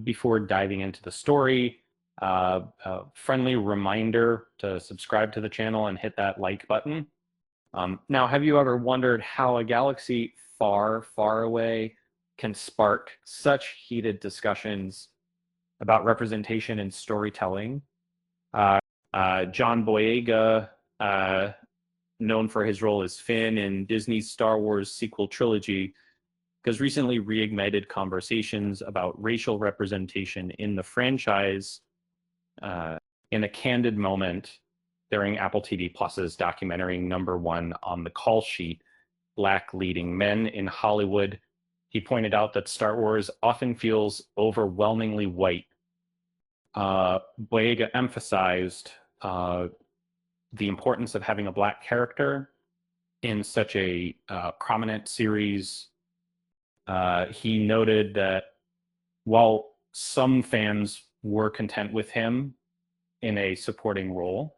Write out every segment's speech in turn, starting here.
Before diving into the story, a friendly reminder to subscribe to the channel and hit that like button. Now, have you ever wondered how a galaxy far, far away can spark such heated discussions about representation and storytelling? Uh, John Boyega, uh, known for his role as Finn in Disney's Star Wars sequel trilogy, has recently reignited conversations about racial representation in the franchise uh, in a candid moment during Apple TV Plus's documentary #1 on the call sheet, Black Leading Men in Hollywood. He pointed out that Star Wars often feels overwhelmingly white. Boyega emphasized the importance of having a Black character in such a prominent series. He noted that while some fans were content with him in a supporting role,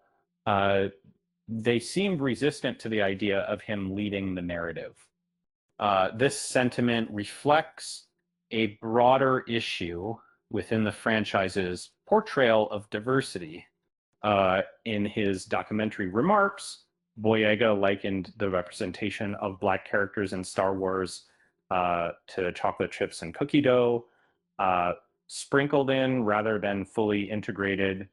they seemed resistant to the idea of him leading the narrative. This sentiment reflects a broader issue within the franchise's portrayal of diversity. In his documentary remarks, Boyega likened the representation of Black characters in Star Wars to chocolate chips and cookie dough, sprinkled in rather than fully integrated.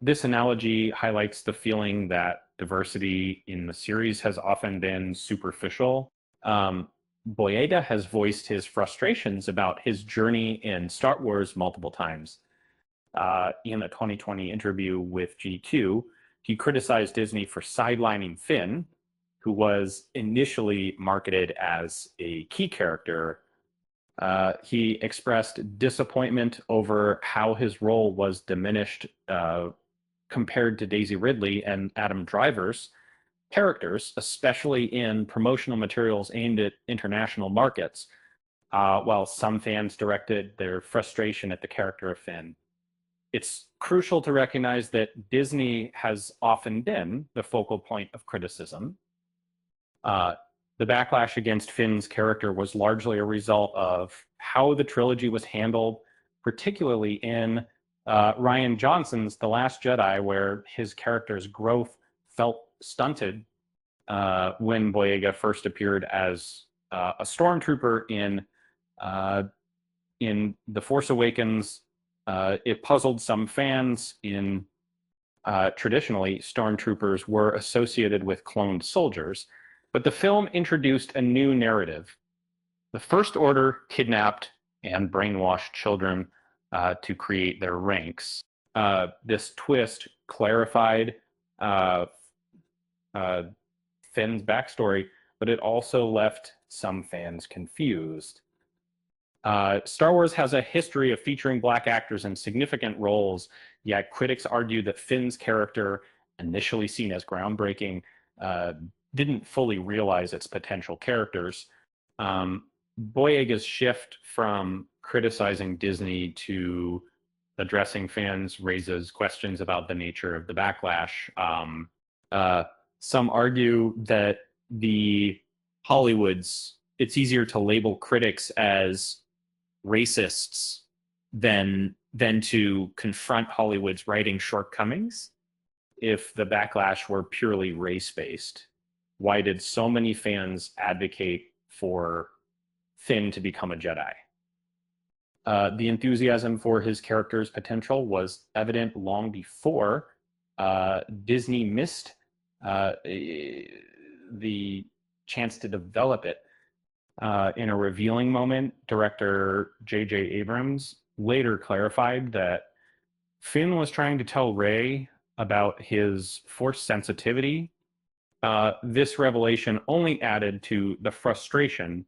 This analogy highlights the feeling that diversity in the series has often been superficial. Boyega has voiced his frustrations about his journey in Star Wars multiple times. In a 2020 interview with G2, he criticized Disney for sidelining Finn, who was initially marketed as a key character. He expressed disappointment over how his role was diminished compared to Daisy Ridley and Adam Driver's characters, especially in promotional materials aimed at international markets, while some fans directed their frustration at the character of Finn. It's crucial to recognize that Disney has often been the focal point of criticism. The backlash against Finn's character was largely a result of how the trilogy was handled, particularly in Rian Johnson's The Last Jedi, where his character's growth felt stunted when Boyega first appeared as a stormtrooper in The Force Awakens. It puzzled some fans. Traditionally, stormtroopers were associated with cloned soldiers, but the film introduced a new narrative. The First Order kidnapped and brainwashed children to create their ranks. This twist clarified Finn's backstory, but it also left some fans confused. Star Wars has a history of featuring Black actors in significant roles, yet critics argue that Finn's character, initially seen as groundbreaking, didn't fully realize its potential characters. Boyega's shift from criticizing Disney to addressing fans raises questions about the nature of the backlash. Some argue that it's easier to label critics as racists than to confront Hollywood's writing shortcomings. If the backlash were purely race-based, why did so many fans advocate for Finn to become a Jedi? The enthusiasm for his character's potential was evident long before Disney missed the chance to develop it. In a revealing moment, director J.J. Abrams later clarified that Finn was trying to tell Rey about his Force sensitivity. This revelation only added to the frustration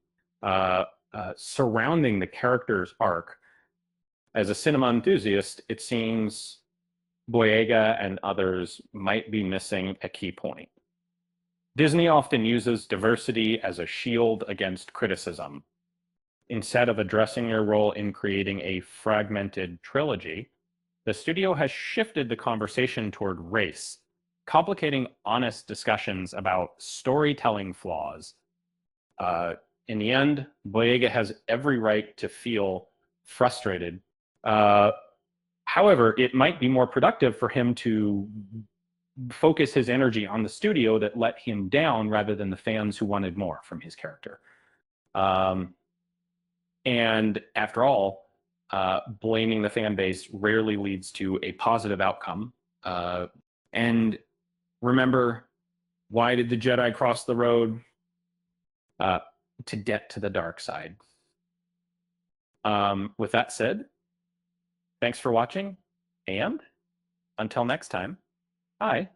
surrounding the character's arc. As a cinema enthusiast, it seems Boyega and others might be missing a key point. Disney often uses diversity as a shield against criticism. Instead of addressing their role in creating a fragmented trilogy, the studio has shifted the conversation toward race, complicating honest discussions about storytelling flaws. In the end, Boyega has every right to feel frustrated. However, it might be more productive for him to focus his energy on the studio that let him down rather than the fans who wanted more from his character. And after all, blaming the fan base rarely leads to a positive outcome. And remember, why did the Jedi cross the road? To get to the dark side. With that said, thanks for watching, and until next time, bye.